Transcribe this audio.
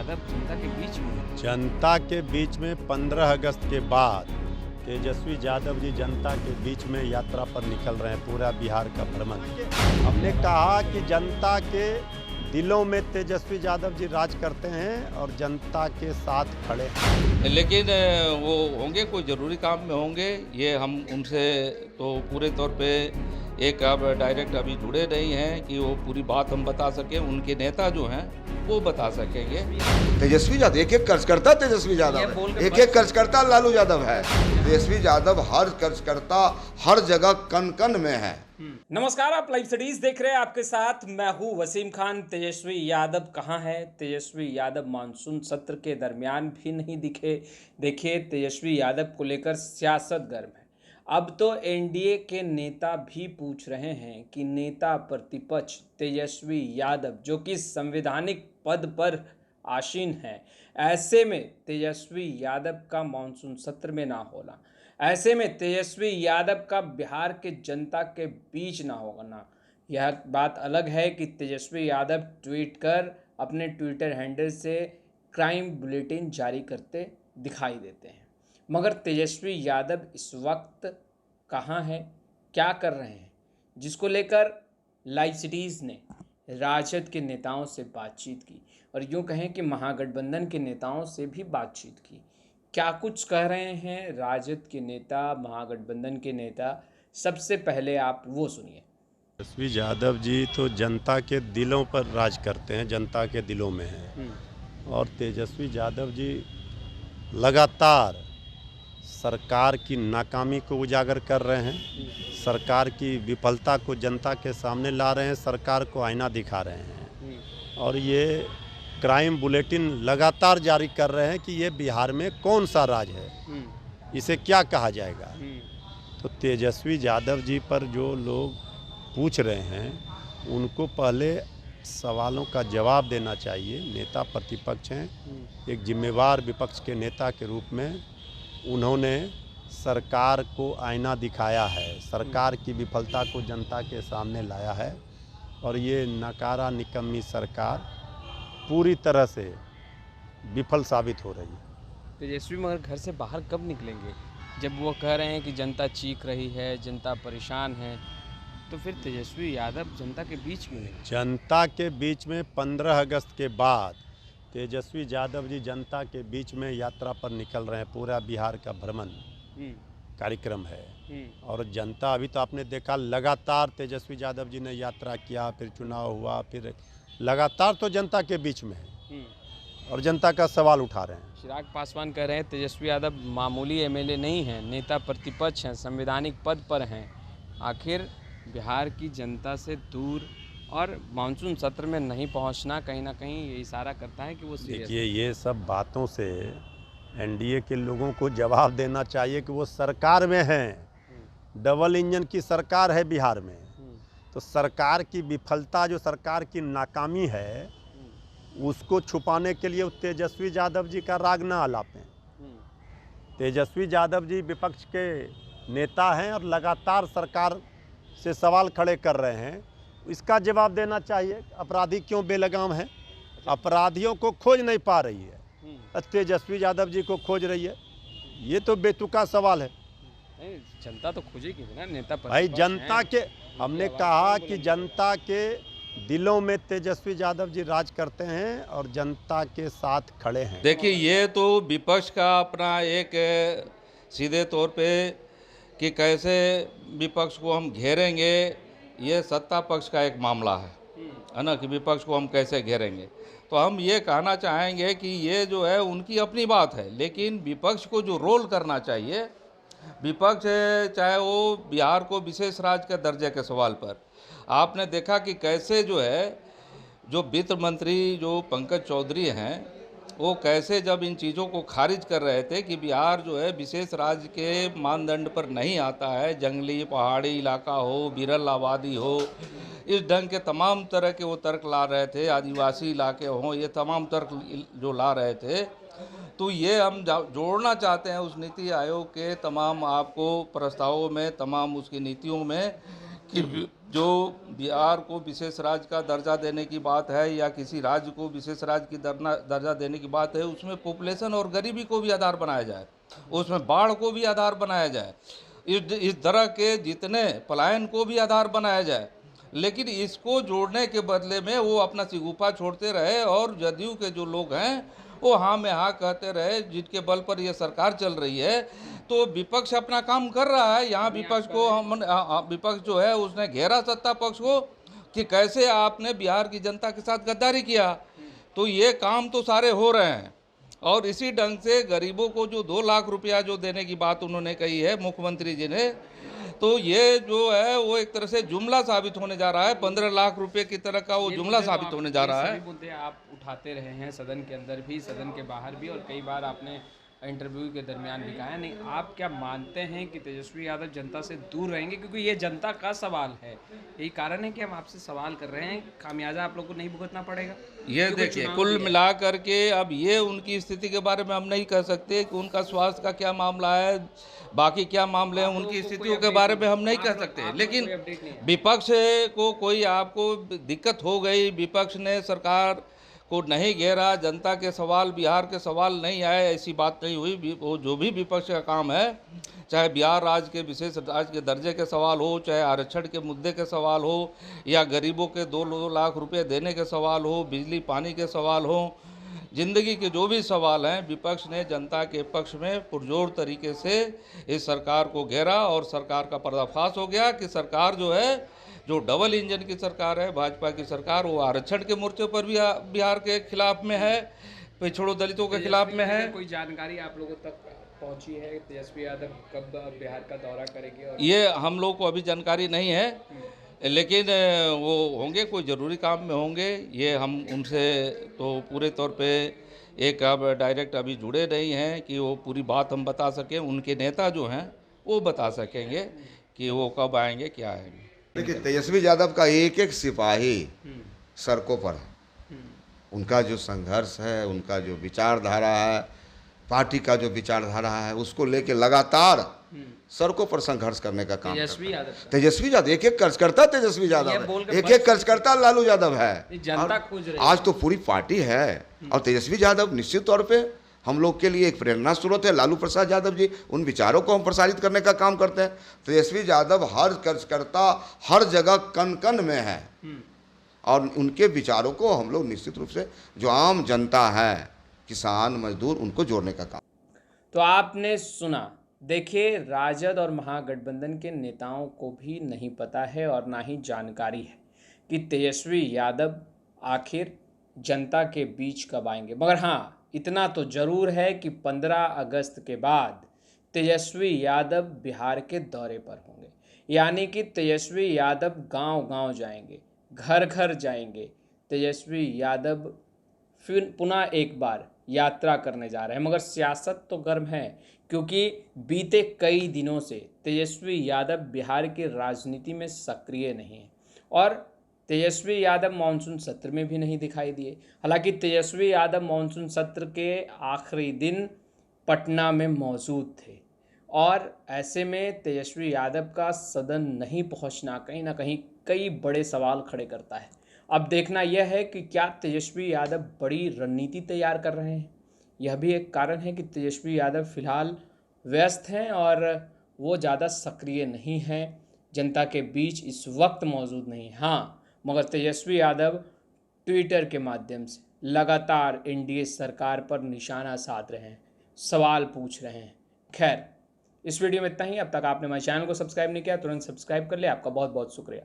यादव जनता के बीच में। जनता के बीच में 15 अगस्त के बाद तेजस्वी यादव जी जनता के बीच में यात्रा पर निकल रहे हैं, पूरा बिहार का भ्रमण। हमने कहा कि जनता के दिलों में तेजस्वी यादव जी राज करते हैं और जनता के साथ खड़े हैं। लेकिन वो होंगे कोई ज़रूरी काम में होंगे, ये हम उनसे तो पूरे तौर पे एक अब डायरेक्ट अभी जुड़े नहीं हैं कि वो पूरी बात हम बता सकें। उनके नेता जो हैं वो बता सकेंगे। तेजस्वी यादव एक कार्यकर्ता तेजस्वी यादव है, एक कार्यकर्ता लालू यादव है। तेजस्वी यादव हर कार्यकर्ता हर जगह कन कन में है। नमस्कार, आप लाइव स्टडीज देख रहे हैं, आपके साथ मैं हूं वसीम खान। तेजस्वी यादव कहां है? तेजस्वी यादव मानसून सत्र के दरमियान भी नहीं दिखे। देखिए, तेजस्वी यादव को लेकर सियासत गर्म है। अब तो एनडीए के नेता भी पूछ रहे हैं कि नेता प्रतिपक्ष तेजस्वी यादव, जो कि संवैधानिक पद पर आसीन है, ऐसे में तेजस्वी यादव का मानसून सत्र में ना होना, ऐसे में तेजस्वी यादव का बिहार के जनता के बीच ना होना। यह बात अलग है कि तेजस्वी यादव ट्वीट कर अपने ट्विटर हैंडल से क्राइम बुलेटिन जारी करते दिखाई देते हैं, मगर तेजस्वी यादव इस वक्त कहाँ हैं, क्या कर रहे हैं, जिसको लेकर लाइव सिटीज़ ने राजद के नेताओं से बातचीत की और यूँ कहें कि महागठबंधन के नेताओं से भी बातचीत की। क्या कुछ कह रहे हैं राजद के नेता, महागठबंधन के नेता? सबसे पहले आप वो सुनिए। तेजस्वी यादव जी तो जनता के दिलों पर राज करते हैं, जनता के दिलों में हैं। और तेजस्वी यादव जी लगातार सरकार की नाकामी को उजागर कर रहे हैं, सरकार की विफलता को जनता के सामने ला रहे हैं, सरकार को आईना दिखा रहे हैं। और ये क्राइम बुलेटिन लगातार जारी कर रहे हैं कि ये बिहार में कौन सा राज है, इसे क्या कहा जाएगा। तो तेजस्वी यादव जी पर जो लोग पूछ रहे हैं उनको पहले सवालों का जवाब देना चाहिए। नेता प्रतिपक्ष हैं, एक जिम्मेवार विपक्ष के नेता के रूप में उन्होंने सरकार को आईना दिखाया है, सरकार की विफलता को जनता के सामने लाया है। और ये नकारा निकम्मी सरकार पूरी तरह से विफल साबित हो रही है। तेजस्वी मगर घर से बाहर कब निकलेंगे? जब वो कह रहे हैं कि जनता चीख रही है, जनता परेशान है, तो फिर तेजस्वी यादव जनता के बीच क्यों नहीं? जनता के बीच में 15 अगस्त के बाद तेजस्वी यादव जी जनता के बीच में यात्रा पर निकल रहे हैं, पूरा बिहार का भ्रमण कार्यक्रम है। और जनता, अभी तो आपने देखा, लगातार तेजस्वी यादव जी ने यात्रा किया, फिर चुनाव हुआ, फिर लगातार तो जनता के बीच में है और जनता का सवाल उठा रहे हैं। चिराग पासवान कह रहे हैं तेजस्वी यादव मामूली एमएलए नहीं हैं, नेता प्रतिपक्ष हैं, संवैधानिक पद पर हैं। आखिर बिहार की जनता से दूर और मानसून सत्र में नहीं पहुंचना कहीं ना कहीं ये इशारा करता है कि वो सीरियस। देखिए, ये सब बातों से एनडीए के लोगों को जवाब देना चाहिए कि वो सरकार में हैं, डबल इंजन की सरकार है बिहार में। तो सरकार की विफलता, जो सरकार की नाकामी है, उसको छुपाने के लिए तेजस्वी यादव जी का राग ना आलापें। तेजस्वी यादव जी विपक्ष के नेता हैं और लगातार सरकार से सवाल खड़े कर रहे हैं, इसका जवाब देना चाहिए। अपराधी क्यों बेलगाम हैं, अपराधियों को खोज नहीं पा रही है, तेजस्वी यादव जी को खोज रही है। ये तो बेतुका सवाल है। नहीं, जनता तो खोजेगी ना नेता पर। भाई जनता के, हमने कहा कि जनता के दिलों में तेजस्वी यादव जी राज करते हैं और जनता के साथ खड़े हैं। देखिए, ये तो विपक्ष का अपना एक सीधे तौर पे कि कैसे विपक्ष को हम घेरेंगे, ये सत्ता पक्ष का एक मामला है ना, कि विपक्ष को हम कैसे घेरेंगे। तो हम ये कहना चाहेंगे कि ये जो है उनकी अपनी बात है, लेकिन विपक्ष को जो रोल करना चाहिए, विपक्ष चाहे वो बिहार को विशेष राज्य के दर्जे के सवाल पर, आपने देखा कि कैसे जो है, जो वित्त मंत्री जो पंकज चौधरी हैं, वो कैसे जब इन चीज़ों को खारिज कर रहे थे कि बिहार जो है विशेष राज्य के मानदंड पर नहीं आता है, जंगली पहाड़ी इलाका हो, विरल आबादी हो, इस ढंग के तमाम तरह के वो तर्क ला रहे थे, आदिवासी इलाके हों, ये तमाम तर्क जो ला रहे थे। तो ये हम जोड़ना चाहते हैं उस नीति आयोग के तमाम आपको प्रस्तावों में, तमाम उसकी नीतियों में, कि जो बिहार को विशेष राज्य का दर्जा देने की बात है या किसी राज्य को विशेष राज्य की दर्जा देने की बात है, उसमें पॉपुलेशन और गरीबी को भी आधार बनाया जाए, उसमें बाढ़ को भी आधार बनाया जाए, इस तरह के जितने पलायन को भी आधार बनाया जाए। लेकिन इसको जोड़ने के बदले में वो अपना सिगुफा छोड़ते रहे और जदयू के जो लोग हैं वो हाँ में हाँ कहते रहे, जिनके बल पर ये सरकार चल रही है। तो विपक्ष अपना काम कर रहा है। यहाँ विपक्ष को विपक्ष जो है उसने घेरा सत्ता पक्ष को कि कैसे आपने बिहार की जनता के साथ गद्दारी किया। तो ये काम तो सारे हो रहे हैं और इसी ढंग से गरीबों को जो 2 लाख रुपया जो देने की बात उन्होंने कही है मुख्यमंत्री जी ने, तो ये जो है वो एक तरह से जुमला साबित होने जा रहा है। 15 लाख रुपए की तरह का वो जुमला साबित होने जा रहा है। मुद्दे आप उठाते रहे हैं सदन के अंदर भी, सदन के बाहर भी, और कई बार आपने इंटरव्यू के दरमियान भी कहा। नहीं, आप क्या मानते हैं कि तेजस्वी यादव जनता से दूर रहेंगे? क्योंकि ये जनता का सवाल है, यही कारण है कि हम आपसे सवाल कर रहे हैं। खामियाजा आप लोग को नहीं भुगतना पड़ेगा? ये देखिए, कुल मिला करके अब ये उनकी स्थिति के बारे में हम नहीं कह सकते कि उनका स्वास्थ्य का क्या मामला है, बाकी क्या मामले हैं, उनकी स्थितियों के बारे में हम नहीं कह सकते। लेकिन विपक्ष को कोई आपको दिक्कत हो गई, विपक्ष ने सरकार को नहीं घेरा, जनता के सवाल, बिहार के सवाल नहीं आए, ऐसी बात नहीं हुई। वो जो भी विपक्ष का काम है, चाहे बिहार राज्य के विशेष राज्य के दर्जे के सवाल हो, चाहे आरक्षण के मुद्दे के सवाल हो, या गरीबों के 2 लाख रुपए देने के सवाल हो, बिजली पानी के सवाल हो, जिंदगी के जो भी सवाल हैं, विपक्ष ने जनता के पक्ष में पुरजोर तरीके से इस सरकार को घेरा और सरकार का पर्दाफाश हो गया कि सरकार जो है, जो डबल इंजन की सरकार है, भाजपा की सरकार, वो आरक्षण के मोर्चे पर भी बिहार के खिलाफ में है, पिछड़ों दलितों के खिलाफ में है। कोई जानकारी आप लोगों तक पहुंची है तेजस्वी यादव कब बिहार का दौरा करेंगे? और ये हम लोग को अभी जानकारी नहीं है, लेकिन वो होंगे, कोई ज़रूरी काम में होंगे। ये हम उनसे तो पूरे तौर पे एक अब डायरेक्ट अभी जुड़े नहीं हैं कि वो पूरी बात हम बता सकें। उनके नेता जो हैं वो बता सकेंगे कि वो कब आएंगे, क्या आएंगे। देखिए, तेजस्वी यादव का एक एक सिपाही सड़कों पर है। उनका जो संघर्ष है, उनका जो विचारधारा है, पार्टी का जो विचारधारा है, उसको लेके लगातार सड़कों पर संघर्ष करने का काम तेजस्वी यादव एक एक कार्यकर्ता तेजस्वी यादव, एक एक कार्यकर्ता लालू यादव है। जनता खोज रही आज तो पूरी पार्टी है और तेजस्वी यादव निश्चित तौर पे हम लोग के लिए एक प्रेरणा स्रोत है। लालू प्रसाद यादव जी, उन विचारों को हम प्रसारित करने का काम करते हैं। तेजस्वी यादव हर कार्यकर्ता हर जगह कन कन में है और उनके विचारों को हम लोग निश्चित रूप से जो आम जनता है, किसान मजदूर, उनको जोड़ने का काम। तो आपने सुना। देखिए, राजद और महागठबंधन के नेताओं को भी नहीं पता है और ना ही जानकारी है कि तेजस्वी यादव आखिर जनता के बीच कब आएंगे। मगर हाँ, इतना तो ज़रूर है कि 15 अगस्त के बाद तेजस्वी यादव बिहार के दौरे पर होंगे। यानी कि तेजस्वी यादव गांव-गांव जाएंगे, घर घर जाएंगे। तेजस्वी यादव फिर पुनः एक बार यात्रा करने जा रहे हैं। मगर सियासत तो गर्म है, क्योंकि बीते कई दिनों से तेजस्वी यादव बिहार की राजनीति में सक्रिय नहीं है और तेजस्वी यादव मानसून सत्र में भी नहीं दिखाई दिए। हालांकि तेजस्वी यादव मानसून सत्र के आखिरी दिन पटना में मौजूद थे और ऐसे में तेजस्वी यादव का सदन नहीं पहुंचना कहीं ना कहीं कई बड़े सवाल खड़े करता है। अब देखना यह है कि क्या तेजस्वी यादव बड़ी रणनीति तैयार कर रहे हैं। यह भी एक कारण है कि तेजस्वी यादव फिलहाल व्यस्त हैं और वो ज़्यादा सक्रिय नहीं हैं, जनता के बीच इस वक्त मौजूद नहीं। हाँ, मगर तेजस्वी यादव ट्विटर के माध्यम से लगातार एनडीए सरकार पर निशाना साध रहे हैं, सवाल पूछ रहे हैं। खैर, इस वीडियो में इतना ही। अब तक आपने हमारे चैनल को सब्सक्राइब नहीं किया, तुरंत सब्सक्राइब कर ले। आपका बहुत बहुत शुक्रिया।